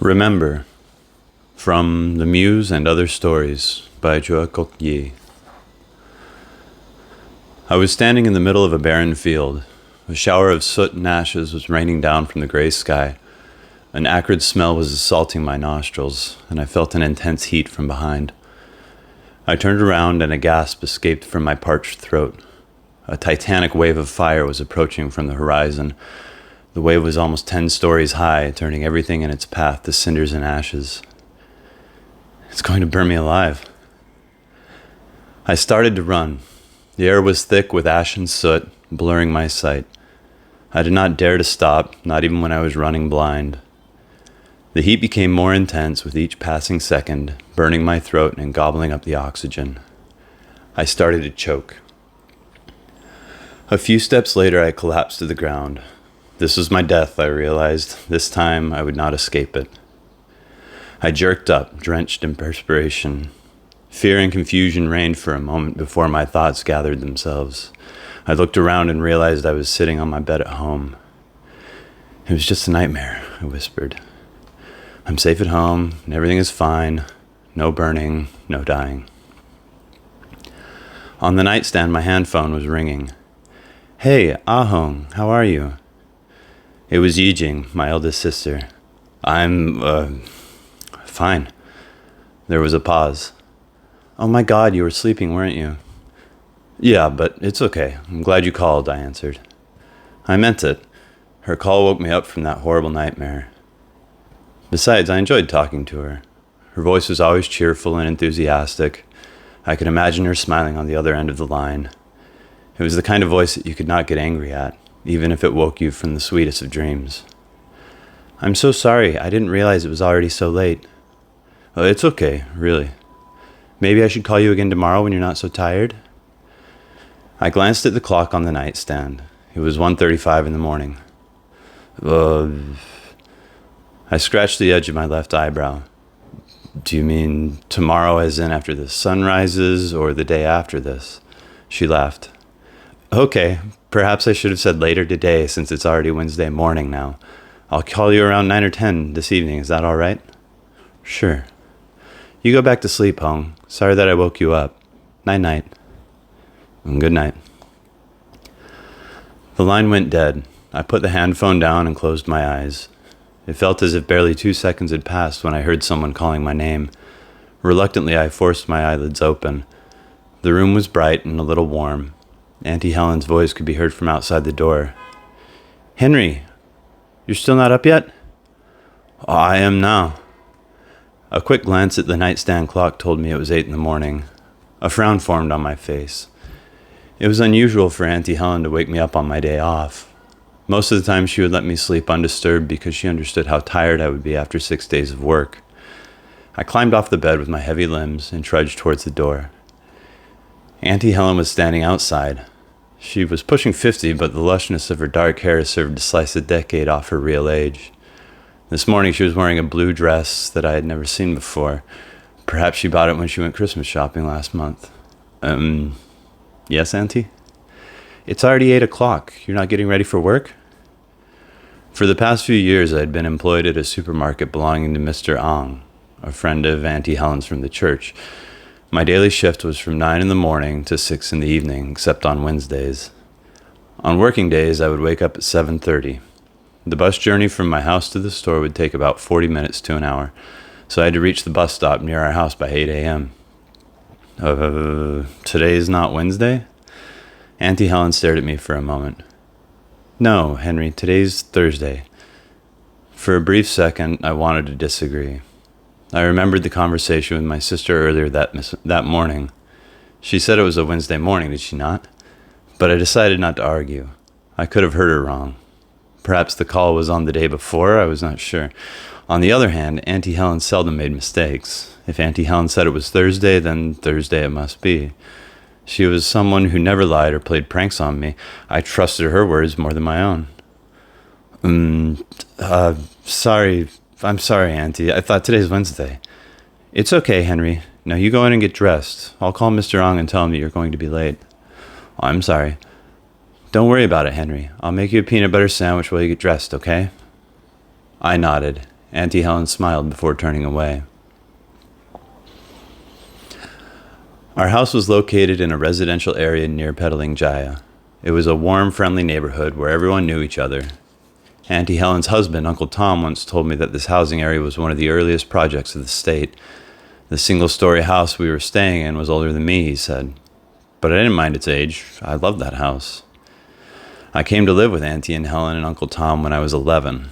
Remember, from the Muse and Other Stories by Chua Kok Yee. I was standing in the middle of a barren field. A shower of soot and ashes was raining down from the gray sky. An acrid smell was assaulting my nostrils, and I felt an intense heat from behind. I turned around, and a gasp escaped from my parched throat. A titanic wave of fire was approaching from the horizon. The wave was almost 10 stories high, turning everything in its path to cinders and ashes. It's going to burn me alive. I started to run. The air was thick with ash and soot, blurring my sight. I did not dare to stop, not even when I was running blind. The heat became more intense with each passing second, burning my throat and gobbling up the oxygen. I started to choke. A few steps later, I collapsed to the ground. This was my death, I realized. This time, I would not escape it. I jerked up, drenched in perspiration. Fear and confusion reigned for a moment before my thoughts gathered themselves. I looked around and realized I was sitting on my bed at home. It was just a nightmare, I whispered. I'm safe at home, and everything is fine. No burning, no dying. On the nightstand, my hand phone was ringing. Hey, Ahong, how are you? It was Yijing, my eldest sister. I'm, fine. There was a pause. Oh my God, you were sleeping, weren't you? Yeah, but it's okay. I'm glad you called, I answered. I meant it. Her call woke me up from that horrible nightmare. Besides, I enjoyed talking to her. Her voice was always cheerful and enthusiastic. I could imagine her smiling on the other end of the line. It was the kind of voice that you could not get angry at, even if it woke you from the sweetest of dreams. I'm so sorry. I didn't realize it was already so late. Oh, it's okay, really. Maybe I should call you again tomorrow when you're not so tired? I glanced at the clock on the nightstand. It was 1:35 in the morning. I scratched the edge of my left eyebrow. Do you mean tomorrow as in after the sun rises, or the day after this? She laughed. Okay, perhaps I should have said later today since it's already Wednesday morning now. I'll call you around 9 or 10 this evening. Is that all right? Sure. You go back to sleep, Hong. Sorry that I woke you up. Night-night. Good night. The line went dead. I put the hand phone down and closed my eyes. It felt as if barely 2 seconds had passed when I heard someone calling my name. Reluctantly, I forced my eyelids open. The room was bright and a little warm. Auntie Helen's voice could be heard from outside the door. Henry, you're still not up yet? I am now. A quick glance at the nightstand clock told me it was 8 in the morning. A frown formed on my face. It was unusual for Auntie Helen to wake me up on my day off. Most of the time she would let me sleep undisturbed because she understood how tired I would be after 6 days of work. I climbed off the bed with my heavy limbs and trudged towards the door. Auntie Helen was standing outside. She was pushing 50, but the lushness of her dark hair served to slice a decade off her real age. This morning she was wearing a blue dress that I had never seen before. Perhaps she bought it when she went Christmas shopping last month. Yes, Auntie? It's already 8 o'clock. You're not getting ready for work? For the past few years, I had been employed at a supermarket belonging to Mr. Ang, a friend of Auntie Helen's from the church. My daily shift was from 9 in the morning to 6 in the evening, except on Wednesdays. On working days, I would wake up at 7:30. The bus journey from my house to the store would take about 40 minutes to an hour, so I had to reach the bus stop near our house by 8 a.m. Today is not Wednesday? Auntie Helen stared at me for a moment. No, Henry, today's Thursday. For a brief second, I wanted to disagree. I remembered the conversation with my sister earlier that morning. She said it was a Wednesday morning, did she not? But I decided not to argue. I could have heard her wrong. Perhaps the call was on the day before, I was not sure. On the other hand, Auntie Helen seldom made mistakes. If Auntie Helen said it was Thursday, then Thursday it must be. She was someone who never lied or played pranks on me. I trusted her words more than my own. Sorry. I'm sorry, Auntie. I thought today's Wednesday. It's okay, Henry. Now you go in and get dressed. I'll call Mr. Ong and tell him that you're going to be late. I'm sorry. Don't worry about it, Henry. I'll make you a peanut butter sandwich while you get dressed, okay? I nodded. Auntie Helen smiled before turning away. Our house was located in a residential area near Petaling Jaya. It was a warm, friendly neighborhood where everyone knew each other. Auntie Helen's husband, Uncle Tom, once told me that this housing area was one of the earliest projects of the state. The single-story house we were staying in was older than me, he said. But I didn't mind its age. I loved that house. I came to live with Auntie and Helen and Uncle Tom when I was 11.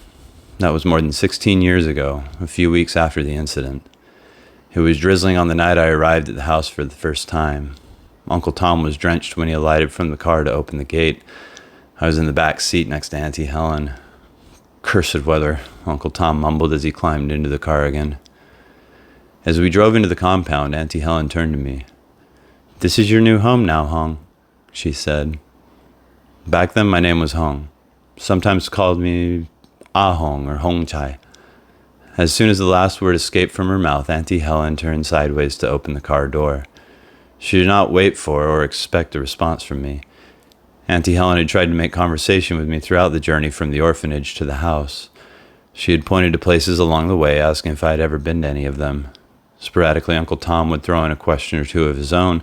That was more than 16 years ago, a few weeks after the incident. It was drizzling on the night I arrived at the house for the first time. Uncle Tom was drenched when he alighted from the car to open the gate. I was in the back seat next to Auntie Helen. Cursed weather, Uncle Tom mumbled as he climbed into the car again. As we drove into the compound, Auntie Helen turned to me. "This is your new home now, Hong," she said. Back then, my name was Hong. Sometimes called me Ah Hong or Hong Chai. As soon as the last word escaped from her mouth, Auntie Helen turned sideways to open the car door. She did not wait for or expect a response from me. Auntie Helen had tried to make conversation with me throughout the journey from the orphanage to the house. She had pointed to places along the way, asking if I had ever been to any of them. Sporadically, Uncle Tom would throw in a question or two of his own.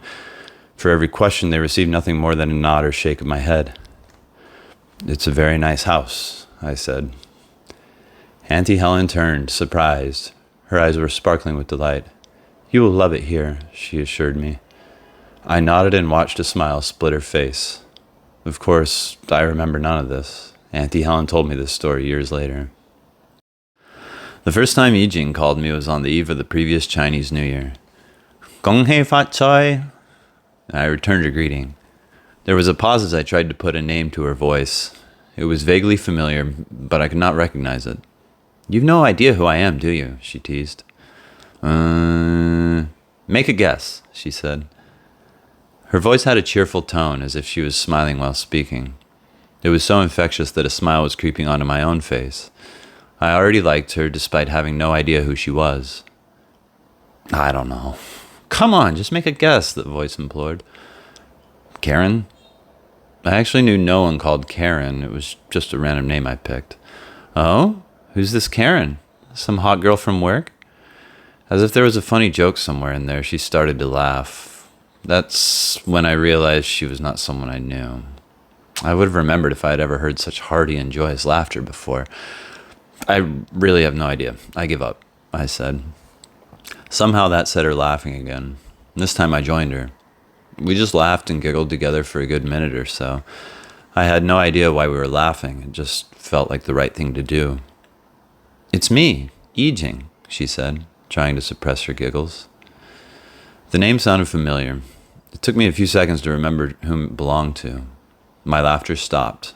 For every question, they received nothing more than a nod or shake of my head. "It's a very nice house," I said. Auntie Helen turned, surprised. Her eyes were sparkling with delight. "You will love it here," she assured me. I nodded and watched a smile split her face. Of course, I remember none of this. Auntie Helen told me this story years later. The first time Yijing called me was on the eve of the previous Chinese New Year. "Gong hei fat choi." I returned her greeting. There was a pause as I tried to put a name to her voice. It was vaguely familiar, but I could not recognize it. "You've no idea who I am, do you?" she teased. Make a guess," she said. Her voice had a cheerful tone, as if she was smiling while speaking. It was so infectious that a smile was creeping onto my own face. I already liked her, despite having no idea who she was. "I don't know." "Come on, just make a guess," the voice implored. "Karen?" I actually knew no one called Karen. It was just a random name I picked. "Oh? Who's this Karen? Some hot girl from work?" As if there was a funny joke somewhere in there, she started to laugh. That's when I realized she was not someone I knew. I would have remembered if I had ever heard such hearty and joyous laughter before. "I really have no idea. I give up," I said. Somehow that set her laughing again. This time I joined her. We just laughed and giggled together for a good minute or so. I had no idea why we were laughing. It just felt like the right thing to do. "It's me, Yijing," she said, trying to suppress her giggles. The name sounded familiar. It took me a few seconds to remember whom it belonged to. My laughter stopped.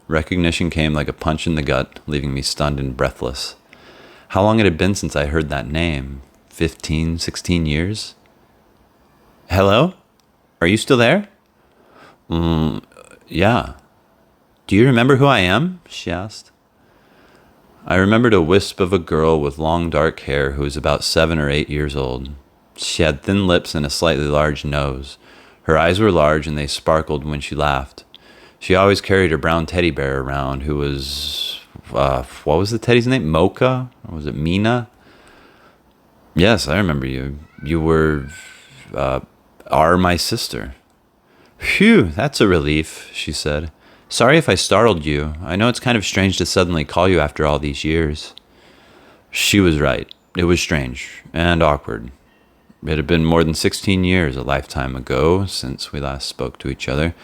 Recognition came like a punch in the gut, leaving me stunned and breathless. How long it had been since I heard that name? 15, 16 years? "Hello? Are you still there?" Yeah. "Do you remember who I am?" she asked. I remembered a wisp of a girl with long dark hair who was about 7 or 8 years old. She had thin lips and a slightly large nose. Her eyes were large and they sparkled when she laughed. She always carried her brown teddy bear around who was, what was the teddy's name? Mocha? Or was it Mina? "Yes, I remember you. You were, are my sister." "Phew, that's a relief," she said. "Sorry if I startled you. I know it's kind of strange to suddenly call you after all these years." She was right. It was strange and awkward. It had been more than 16 years, a lifetime ago, since we last spoke to each other.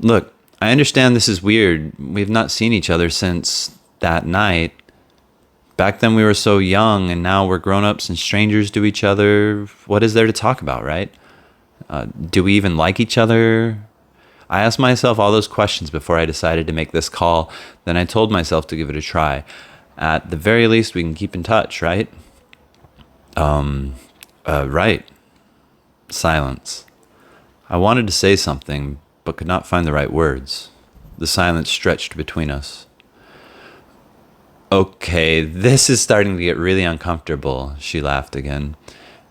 "Look, I understand this is weird. We've not seen each other since that night. Back then we were so young, and now we're grown-ups and strangers to each other. What is there to talk about, right? Do we even like each other?" I asked myself all those questions before I decided to make this call. Then I told myself to give it a try. At the very least, we can keep in touch, right? Right. Silence. I wanted to say something, but could not find the right words. The silence stretched between us. "Okay, this is starting to get really uncomfortable," she laughed again.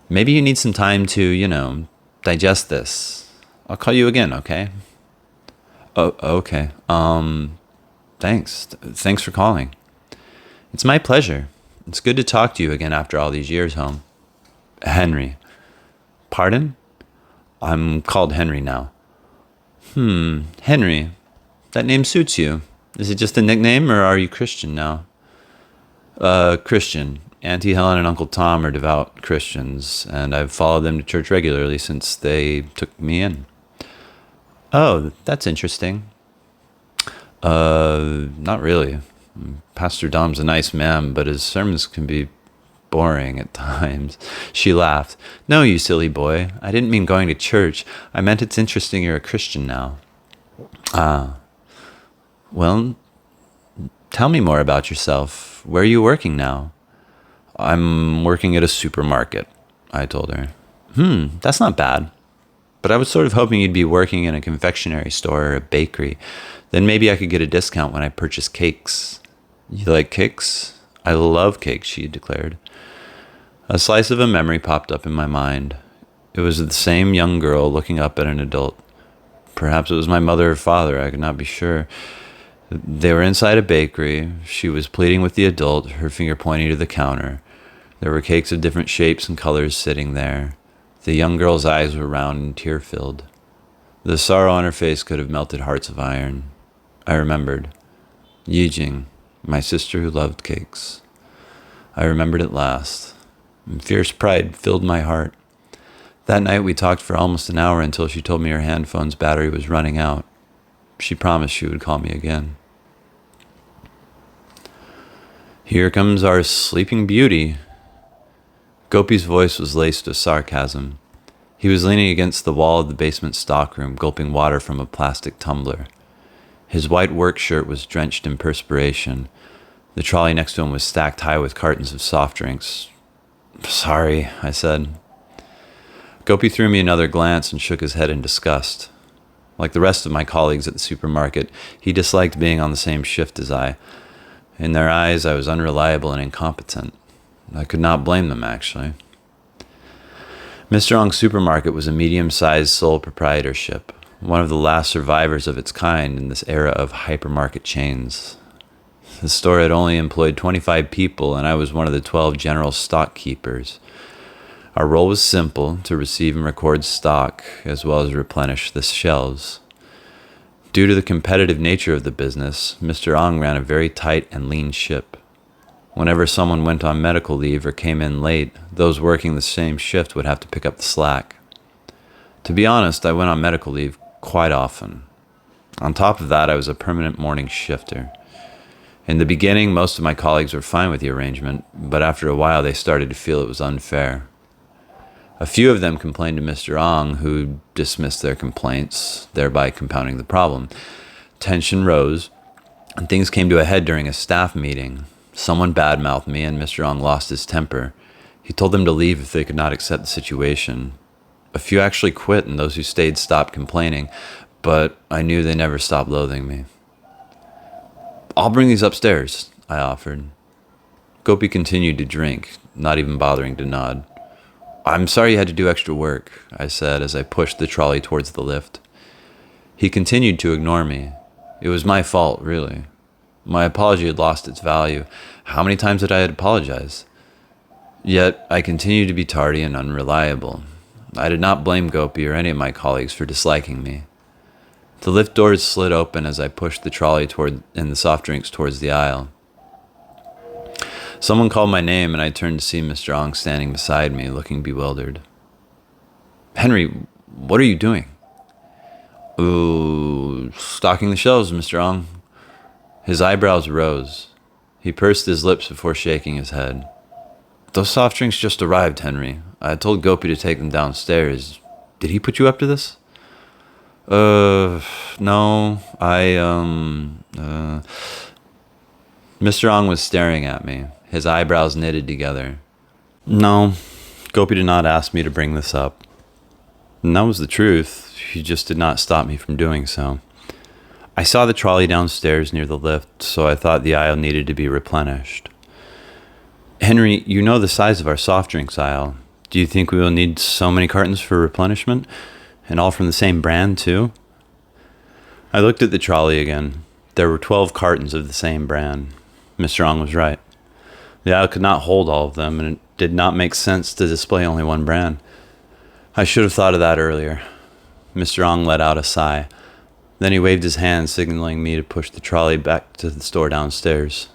"Maybe you need some time to, digest this. I'll call you again, okay?" "Oh, okay. Thanks. Thanks for calling." "It's my pleasure. It's good to talk to you again after all these years, home. Henry. Pardon? I'm called Henry now. Henry. That name suits you. Is it just a nickname, or are you Christian now? Christian. Auntie Helen and Uncle Tom are devout Christians, and I've followed them to church regularly since they took me in. Oh, that's interesting. Not really. Pastor Dom's a nice man, but his sermons can be boring at times. She laughed. No, you silly boy. I didn't mean going to church. I meant it's interesting you're a Christian now. Well, tell me more about yourself. Where are you working now? I'm working at a supermarket, I told her. That's not bad. But I was sort of hoping you'd be working in a confectionery store or a bakery. Then maybe I could get a discount when I purchase cakes. You like cakes? I love cakes, she declared. A slice of a memory popped up in my mind. It was the same young girl looking up at an adult. Perhaps it was my mother or father, I could not be sure. They were inside a bakery. She was pleading with the adult, her finger pointing to the counter. There were cakes of different shapes and colors sitting there. The young girl's eyes were round and tear-filled. The sorrow on her face could have melted hearts of iron. I remembered. Yijing, my sister who loved cakes. I remembered at last. And fierce pride filled my heart. That night we talked for almost an hour until she told me her handphone's battery was running out. She promised she would call me again. Here comes our sleeping beauty. Gopi's voice was laced with sarcasm. He was leaning against the wall of the basement stockroom, gulping water from a plastic tumbler. His white work shirt was drenched in perspiration. The trolley next to him was stacked high with cartons of soft drinks. Sorry, I said. Gopi threw me another glance and shook his head in disgust. Like the rest of my colleagues at the supermarket, he disliked being on the same shift as I. In their eyes, I was unreliable and incompetent. I could not blame them, actually. Mr. Ong's supermarket was a medium-sized sole proprietorship, one of the last survivors of its kind in this era of hypermarket chains. The store had only employed 25 people, and I was one of the 12 general stock keepers. Our role was simple, to receive and record stock, as well as replenish the shelves. Due to the competitive nature of the business, Mr. Ong ran a very tight and lean ship. Whenever someone went on medical leave or came in late, those working the same shift would have to pick up the slack. To be honest, I went on medical leave quite often. On top of that, I was a permanent morning shifter. In the beginning, most of my colleagues were fine with the arrangement, but after a while they started to feel it was unfair. A few of them complained to Mr. Ong, who dismissed their complaints, thereby compounding the problem. Tension rose, and things came to a head during a staff meeting. Someone badmouthed me, and Mr. Ong lost his temper. He told them to leave if they could not accept the situation. A few actually quit, and those who stayed stopped complaining, but I knew they never stopped loathing me. I'll bring these upstairs, I offered. Gopi continued to drink, not even bothering to nod. I'm sorry you had to do extra work, I said as I pushed the trolley towards the lift. He continued to ignore me. It was my fault, really. My apology had lost its value. How many times had I apologized? Yet I continued to be tardy and unreliable. I did not blame Gopi or any of my colleagues for disliking me. The lift doors slid open as I pushed the trolley and the soft drinks towards the aisle. Someone called my name, and I turned to see Mr. Ong standing beside me, looking bewildered. Henry, what are you doing? Ooh, stocking the shelves, Mr. Ong. His eyebrows rose. He pursed his lips before shaking his head. Those soft drinks just arrived, Henry. I told Gopi to take them downstairs. Did he put you up to this? No, Mr. Ong was staring at me, his eyebrows knitted together. No, Gopi did not ask me to bring this up. And that was the truth. He just did not stop me from doing so. I saw the trolley downstairs near the lift, so I thought the aisle needed to be replenished. Henry, you know the size of our soft drinks aisle. Do you think we will need so many cartons for replenishment? And all from the same brand, too? I looked at the trolley again. There were 12 cartons of the same brand. Mr. Ong was right. The aisle could not hold all of them, and it did not make sense to display only one brand. I should have thought of that earlier. Mr. Ong let out a sigh. Then he waved his hand, signaling me to push the trolley back to the store downstairs.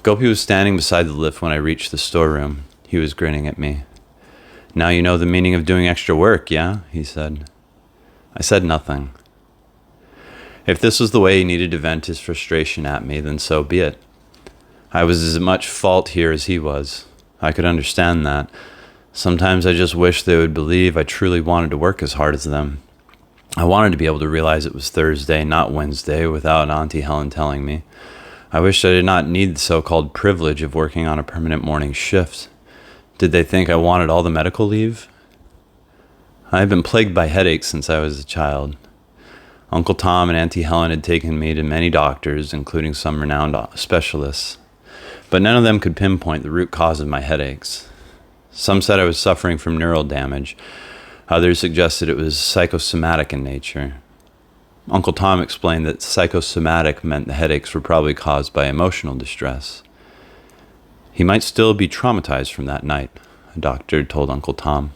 Gopi was standing beside the lift when I reached the storeroom. He was grinning at me. "Now you know the meaning of doing extra work, yeah?" he said. I said nothing. If this was the way he needed to vent his frustration at me, then so be it. I was as much fault here as he was. I could understand that. Sometimes I just wish they would believe I truly wanted to work as hard as them. I wanted to be able to realize it was Thursday, not Wednesday, without Auntie Helen telling me. I wished I did not need the so-called privilege of working on a permanent morning shift. Did they think I wanted all the medical leave? I have been plagued by headaches since I was a child. Uncle Tom and Auntie Helen had taken me to many doctors, including some renowned specialists, but none of them could pinpoint the root cause of my headaches. Some said I was suffering from neural damage. Others suggested it was psychosomatic in nature. Uncle Tom explained that psychosomatic meant the headaches were probably caused by emotional distress. He might still be traumatized from that night, a doctor told Uncle Tom.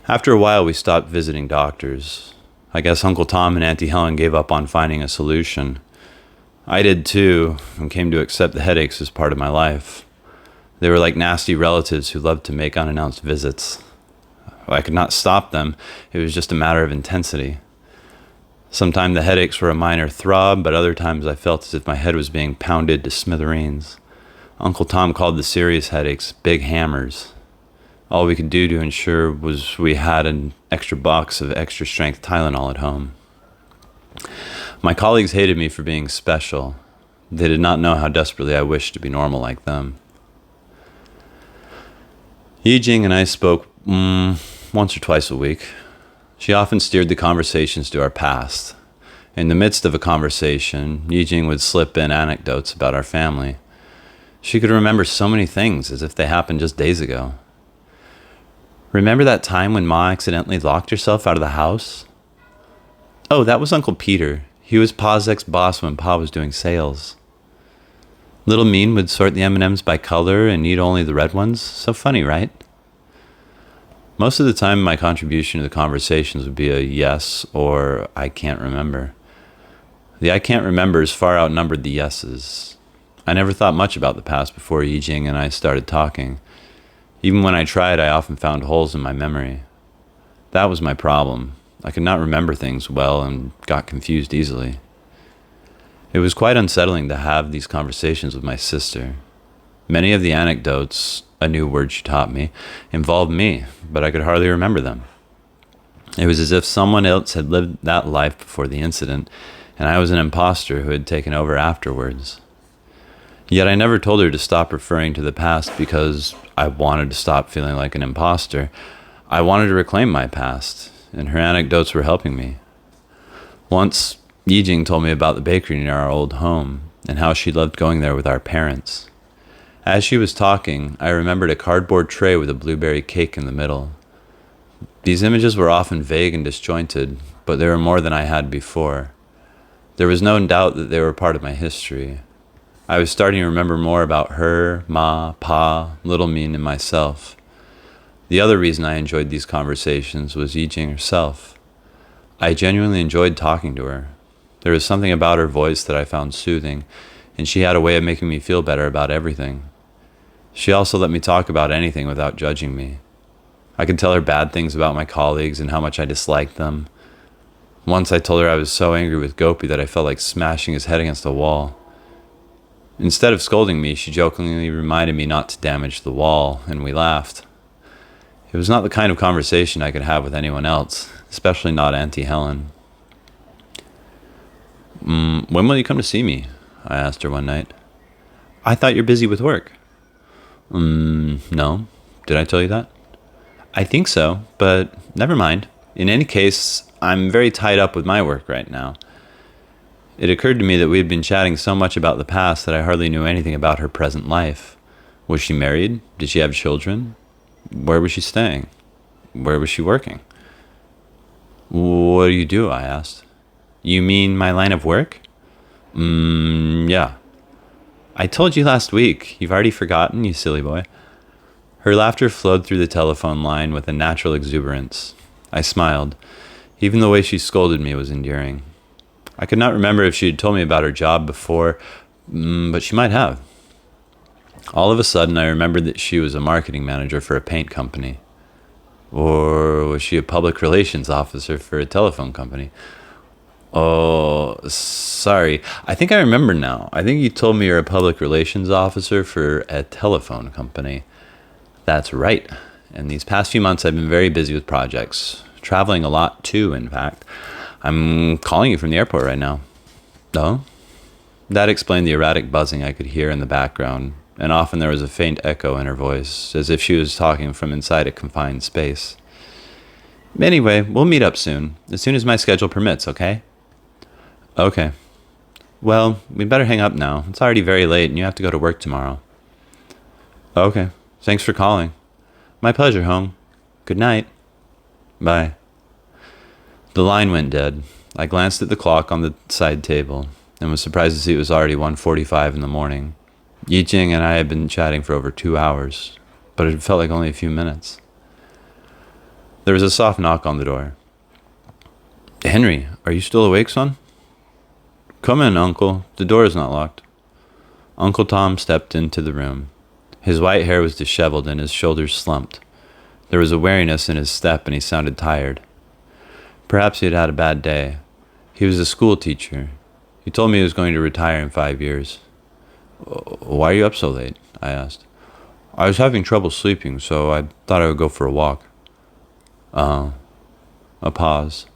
After a while, we stopped visiting doctors. I guess Uncle Tom and Auntie Helen gave up on finding a solution. I did too, and came to accept the headaches as part of my life. They were like nasty relatives who loved to make unannounced visits. I could not stop them. It was just a matter of intensity. Sometimes the headaches were a minor throb, but other times I felt as if my head was being pounded to smithereens. Uncle Tom called the serious headaches big hammers. All we could do to ensure was we had an extra box of extra-strength Tylenol at home. My colleagues hated me for being special. They did not know how desperately I wished to be normal like them. Yijing and I spoke once or twice a week. She often steered the conversations to our past. In the midst of a conversation, Yijing would slip in anecdotes about our family. She could remember so many things as if they happened just days ago. "Remember that time when Ma accidentally locked herself out of the house?" "Oh, that was Uncle Peter. He was Pa's ex-boss when Pa was doing sales." "Little Mean would sort the M&Ms by color and eat only the red ones. So funny, right?" Most of the time, my contribution to the conversations would be a yes or "I can't remember." The "I can't remembers" far outnumbered the yeses. I never thought much about the past before Yijing and I started talking. Even when I tried, I often found holes in my memory. That was my problem. I could not remember things well and got confused easily. It was quite unsettling to have these conversations with my sister. Many of the anecdotes, a new word she taught me, involved me, but I could hardly remember them. It was as if someone else had lived that life before the incident, and I was an imposter who had taken over afterwards. Yet I never told her to stop referring to the past because I wanted to stop feeling like an imposter. I wanted to reclaim my past, and her anecdotes were helping me. Once, Yijing told me about the bakery near our old home, and how she loved going there with our parents. As she was talking, I remembered a cardboard tray with a blueberry cake in the middle. These images were often vague and disjointed, but they were more than I had before. There was no doubt that they were part of my history. I was starting to remember more about her, Ma, Pa, Little Mean, and myself. The other reason I enjoyed these conversations was Yijing herself. I genuinely enjoyed talking to her. There was something about her voice that I found soothing, and she had a way of making me feel better about everything. She also let me talk about anything without judging me. I could tell her bad things about my colleagues and how much I disliked them. Once I told her I was so angry with Gopi that I felt like smashing his head against a wall. Instead of scolding me, she jokingly reminded me not to damage the wall, and we laughed. It was not the kind of conversation I could have with anyone else, especially not Auntie Helen. When will you come to see me?" I asked her one night. "I thought you're busy with work." No. Did I tell you that?" "I think so, but never mind. In any case, I'm very tied up with my work right now." It occurred to me that we had been chatting so much about the past that I hardly knew anything about her present life. Was she married? Did she have children? Where was she staying? Where was she working? "What do you do?" I asked. "You mean my line of work?" Yeah. I told you last week. You've already forgotten, you silly boy. Her laughter flowed through the telephone line with a natural exuberance. I smiled. Even the way she scolded me was endearing. I could not remember if she had told me about her job before, but she might have. All of a sudden, I remembered that she was a marketing manager for a paint company. Or was she a public relations officer for a telephone company? Oh, sorry. I think I remember now. I think you told me you're a public relations officer for a telephone company. That's right. And these past few months, I've been very busy with projects. Traveling a lot, too, in fact. I'm calling you from the airport right now. Oh? That explained the erratic buzzing I could hear in the background, and often there was a faint echo in her voice, as if she was talking from inside a confined space. Anyway, we'll meet up soon as my schedule permits, okay? Okay. Well, we better hang up now. It's already very late, and you have to go to work tomorrow. Okay. Thanks for calling. My pleasure, Hong. Good night. Bye. The line went dead. I glanced at the clock on the side table and was surprised to see it was already 1:45 in the morning. Yi Jing and I had been chatting for over 2 hours, but it felt like only a few minutes. There was a soft knock on the door. Henry, are you still awake, son? Come in, Uncle. The door is not locked. Uncle Tom stepped into the room. His white hair was disheveled and his shoulders slumped. There was a wariness in his step and he sounded tired. Perhaps he had had a bad day. He was a school teacher. He told me he was going to retire in 5 years. Why are you up so late? I asked. I was having trouble sleeping, so I thought I would go for a walk. A pause.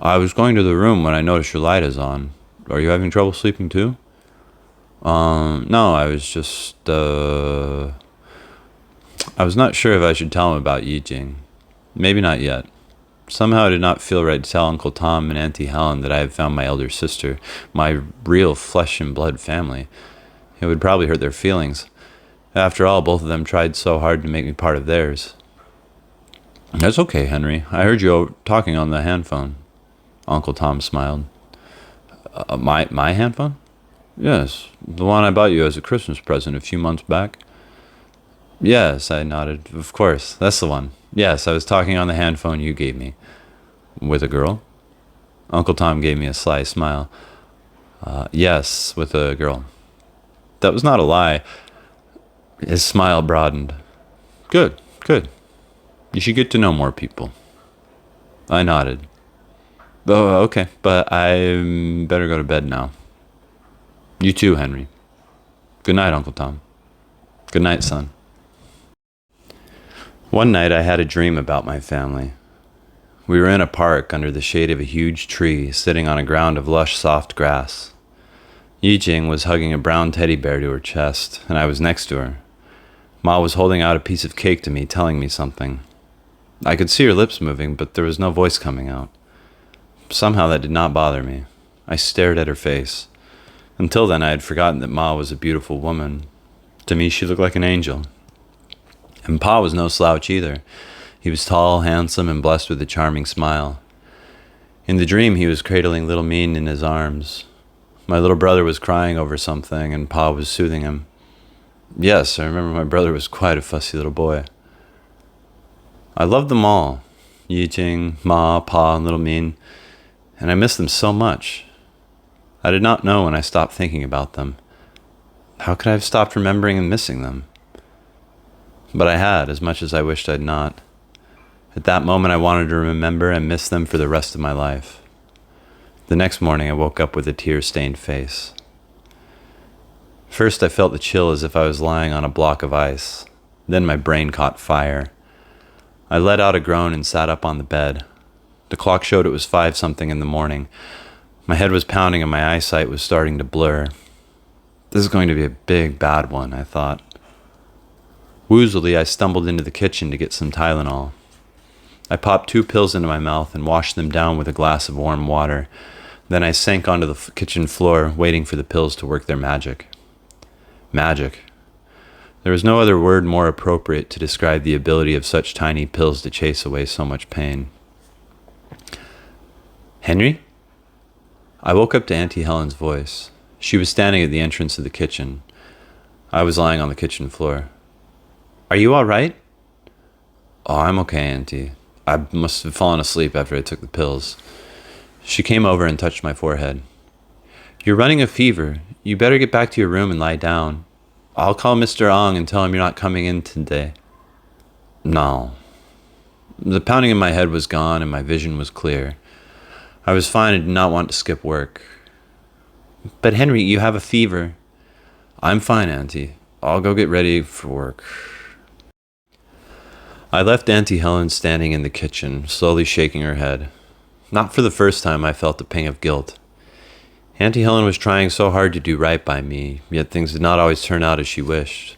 I was going to the room when I noticed your light is on. Are you having trouble sleeping too? No, I was just, I was not sure if I should tell him about Yi Jing. Maybe not yet. Somehow it did not feel right to tell Uncle Tom and Auntie Helen that I had found my elder sister, my real flesh and blood family. It would probably hurt their feelings. After all, both of them tried so hard to make me part of theirs. That's okay, Henry. I heard you talking on the handphone. Uncle Tom smiled. My handphone? Yes, the one I bought you as a Christmas present a few months back. Yes, I nodded. Of course, that's the one. Yes, I was talking on the handphone you gave me. With a girl? Uncle Tom gave me a sly smile. Yes, with a girl. That was not a lie. His smile broadened. Good. You should get to know more people. I nodded. Oh, okay, but I better go to bed now. You too, Henry. Good night, Uncle Tom. Good night, son. One night I had a dream about my family. We were in a park under the shade of a huge tree, sitting on a ground of lush, soft grass. Yi Jing was hugging a brown teddy bear to her chest, and I was next to her. Ma was holding out a piece of cake to me, telling me something. I could see her lips moving, but there was no voice coming out. Somehow that did not bother me. I stared at her face. Until then, I had forgotten that Ma was a beautiful woman. To me, she looked like an angel. And Pa was no slouch either. He was tall, handsome, and blessed with a charming smile. In the dream, he was cradling little Mean in his arms. My little brother was crying over something, and Pa was soothing him. Yes, I remember my brother was quite a fussy little boy. I loved them all, Yi Jing, Ma, Pa, and little Mean, and I missed them so much. I did not know when I stopped thinking about them. How could I have stopped remembering and missing them? But I had, as much as I wished I'd not. At that moment, I wanted to remember and miss them for the rest of my life. The next morning, I woke up with a tear-stained face. First, I felt the chill as if I was lying on a block of ice. Then my brain caught fire. I let out a groan and sat up on the bed. The clock showed it was 5-something in the morning. My head was pounding and my eyesight was starting to blur. This is going to be a big, bad one, I thought. Woozily, I stumbled into the kitchen to get some Tylenol. I popped 2 pills into my mouth and washed them down with a glass of warm water. Then I sank onto the kitchen floor, waiting for the pills to work their magic. Magic. There was no other word more appropriate to describe the ability of such tiny pills to chase away so much pain. Henry? I woke up to Auntie Helen's voice. She was standing at the entrance of the kitchen. I was lying on the kitchen floor. "Are you all right?" "Oh, I'm okay, Auntie. I must have fallen asleep after I took the pills." She came over and touched my forehead. "You're running a fever. You better get back to your room and lie down. I'll call Mr. Ong and tell him you're not coming in today." "No." The pounding in my head was gone and my vision was clear. I was fine and did not want to skip work. "But Henry, you have a fever." "I'm fine, Auntie. I'll go get ready for work." I left Auntie Helen standing in the kitchen, slowly shaking her head. Not for the first time I felt a pang of guilt. Auntie Helen was trying so hard to do right by me, yet things did not always turn out as she wished.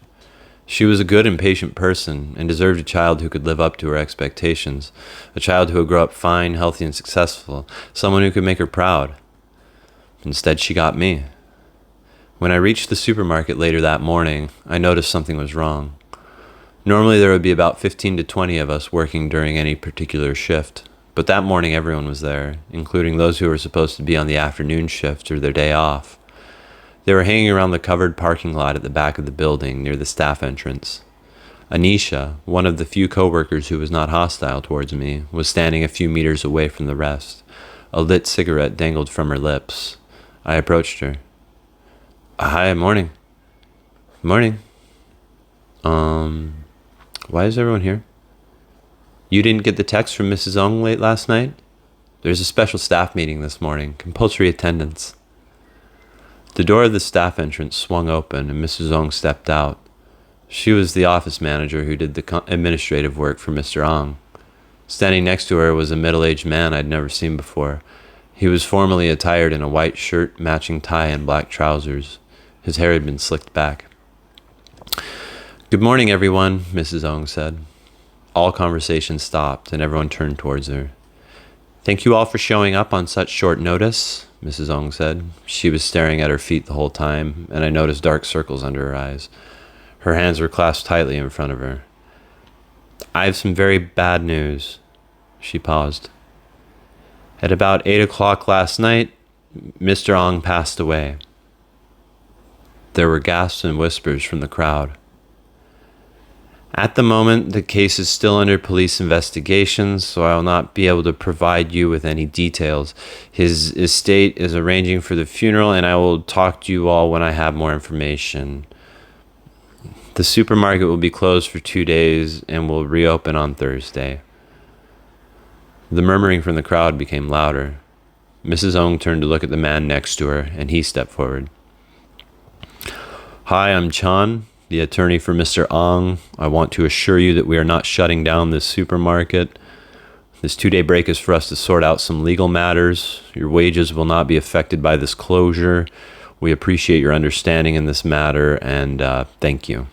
She was a good and patient person, and deserved a child who could live up to her expectations, a child who would grow up fine, healthy, and successful, someone who could make her proud. Instead, she got me. When I reached the supermarket later that morning, I noticed something was wrong. Normally there would be about 15 to 20 of us working during any particular shift, but that morning everyone was there, including those who were supposed to be on the afternoon shift or their day off. They were hanging around the covered parking lot at the back of the building near the staff entrance. Anisha, one of the few coworkers who was not hostile towards me, was standing a few meters away from the rest. A lit cigarette dangled from her lips. I approached her. "Hi, morning." "Morning. Why is everyone here?" "You didn't get the text from Mrs. Ong late last night? There's a special staff meeting this morning, compulsory attendance." The door of the staff entrance swung open and Mrs. Ong stepped out. She was the office manager who did the administrative work for Mr. Ong. Standing next to her was a middle-aged man I'd never seen before. He was formally attired in a white shirt, matching tie, and black trousers. His hair had been slicked back. "Good morning, everyone," Mrs. Ong said. All conversation stopped and everyone turned towards her. "Thank you all for showing up on such short notice," Mrs. Ong said. She was staring at her feet the whole time, and I noticed dark circles under her eyes. Her hands were clasped tightly in front of her. "I have some very bad news." She paused. "At about 8 o'clock last night, Mr. Ong passed away." There were gasps and whispers from the crowd. "At the moment, the case is still under police investigation, so I will not be able to provide you with any details. His estate is arranging for the funeral, and I will talk to you all when I have more information. The supermarket will be closed for 2 days and will reopen on Thursday." The murmuring from the crowd became louder. Mrs. Ong turned to look at the man next to her, and he stepped forward. "Hi, I'm Chan, the attorney for Mr. Ong. I want to assure you that we are not shutting down this supermarket. This 2-day break is for us to sort out some legal matters. Your wages will not be affected by this closure. We appreciate your understanding in this matter, and thank you."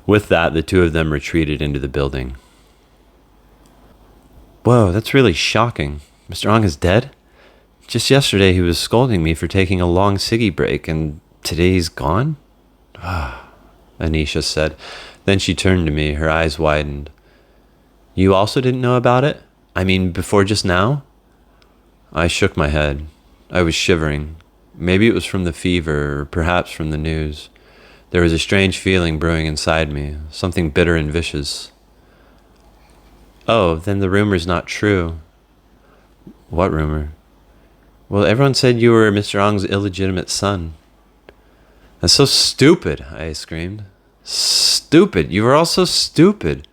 With that, the two of them retreated into the building. "Whoa, that's really shocking. Mr. Ong is dead? Just yesterday he was scolding me for taking a long ciggy break, and today he's gone?" Anisha said. Then she turned to me, her eyes widened. "You also didn't know about it? I mean, before just now?" I shook my head. I was shivering. Maybe it was from the fever, or perhaps from the news. There was a strange feeling brewing inside me, something bitter and vicious. "Oh, then the rumor's not true." "What rumor?" "Well, everyone said you were Mr. Ong's illegitimate son." "That's so stupid," I screamed. "Stupid! You are all so stupid."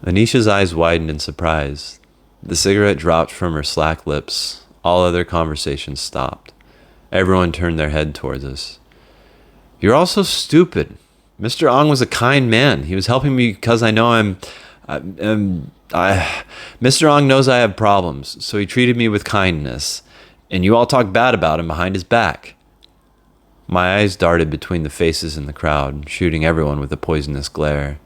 Anisha's eyes widened in surprise. The cigarette dropped from her slack lips. All other conversations stopped. Everyone turned their head towards us. "You're all so stupid. Mr. Ong was a kind man. He was helping me because I know Mr. Ong knows I have problems, so he treated me with kindness. And you all talk bad about him behind his back." My eyes darted between the faces in the crowd, shooting everyone with a poisonous glare.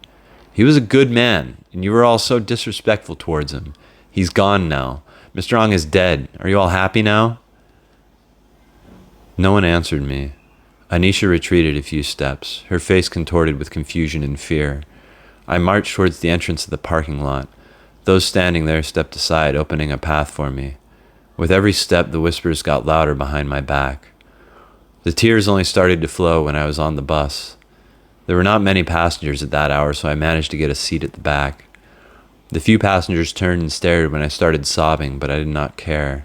"He was a good man, and you were all so disrespectful towards him. He's gone now. Mr. Ong is dead. Are you all happy now?" No one answered me. Anisha retreated a few steps, her face contorted with confusion and fear. I marched towards the entrance of the parking lot. Those standing there stepped aside, opening a path for me. With every step, the whispers got louder behind my back. The tears only started to flow when I was on the bus. There were not many passengers at that hour, so I managed to get a seat at the back. The few passengers turned and stared when I started sobbing, but I did not care.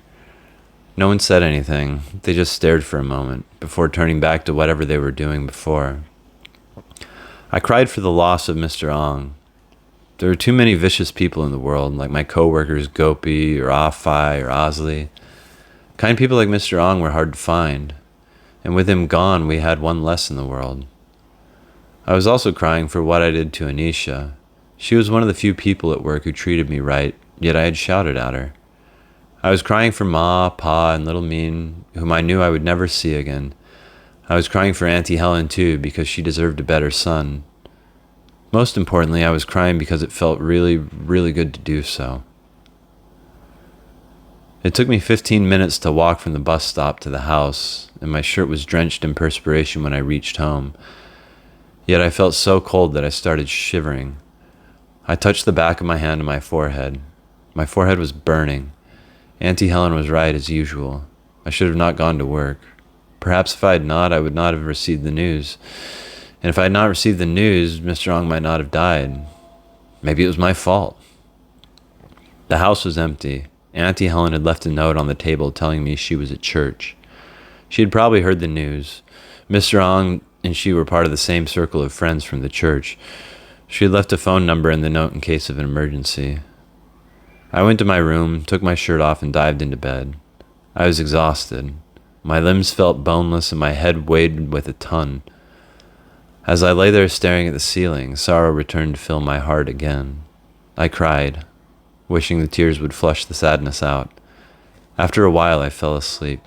No one said anything. They just stared for a moment, before turning back to whatever they were doing before. I cried for the loss of Mr. Ong. There are too many vicious people in the world, like my coworkers Gopi or Afai or Osley. Kind people like Mr. Ong were hard to find, and with him gone, we had one less in the world. I was also crying for what I did to Anisha. She was one of the few people at work who treated me right, yet I had shouted at her. I was crying for Ma, Pa, and Little Mean, whom I knew I would never see again. I was crying for Auntie Helen too, because she deserved a better son. Most importantly, I was crying because it felt really, really good to do so. It took me 15 minutes to walk from the bus stop to the house, and my shirt was drenched in perspiration when I reached home. Yet I felt so cold that I started shivering. I touched the back of my hand to my forehead. My forehead was burning. Auntie Helen was right as usual. I should have not gone to work. Perhaps if I had not, I would not have received the news. And if I had not received the news, Mr. Ong might not have died. Maybe it was my fault. The house was empty. Auntie Helen had left a note on the table telling me she was at church. She had probably heard the news. Mr. Ong and she were part of the same circle of friends from the church. She had left a phone number in the note in case of an emergency. I went to my room, took my shirt off, and dived into bed. I was exhausted. My limbs felt boneless and my head weighed with a ton. As I lay there staring at the ceiling, sorrow returned to fill my heart again. I cried, wishing the tears would flush the sadness out. After a while, I fell asleep.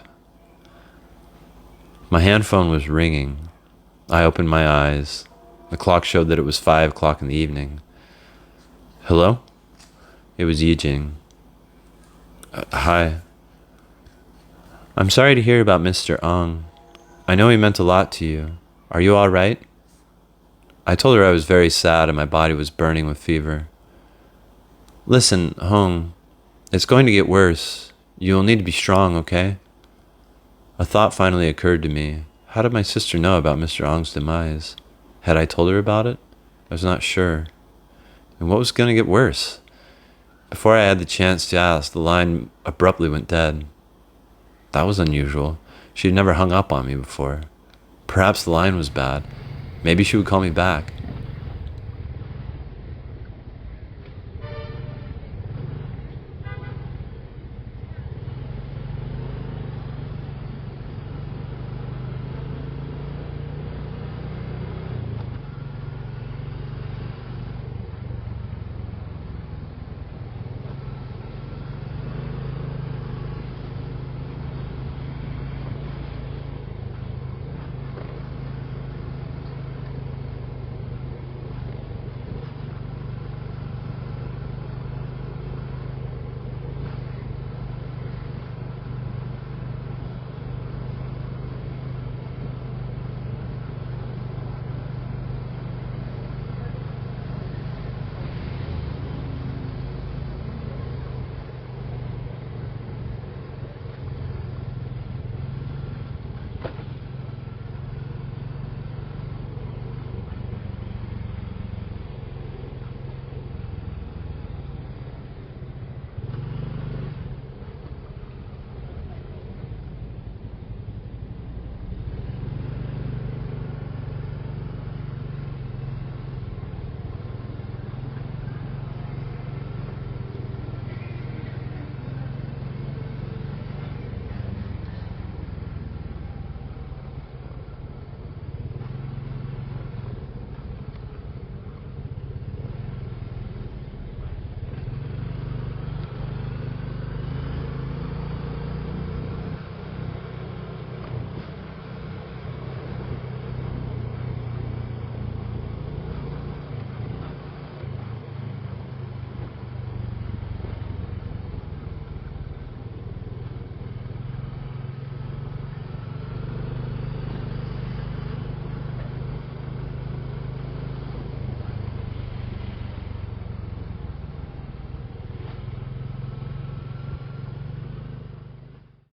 My handphone was ringing. I opened my eyes. The clock showed that it was 5 o'clock in the evening. Hello? It was Yijing. Hi. I'm sorry to hear about Mr. Ong. I know he meant a lot to you. Are you all right? I told her I was very sad and my body was burning with fever. Listen, Hong, it's going to get worse. You will need to be strong, okay? A thought finally occurred to me. How did my sister know about Mr. Ong's demise? Had I told her about it? I was not sure. And what was going to get worse? Before I had the chance to ask, the line abruptly went dead. That was unusual. She had never hung up on me before. Perhaps the line was bad. Maybe she would call me back.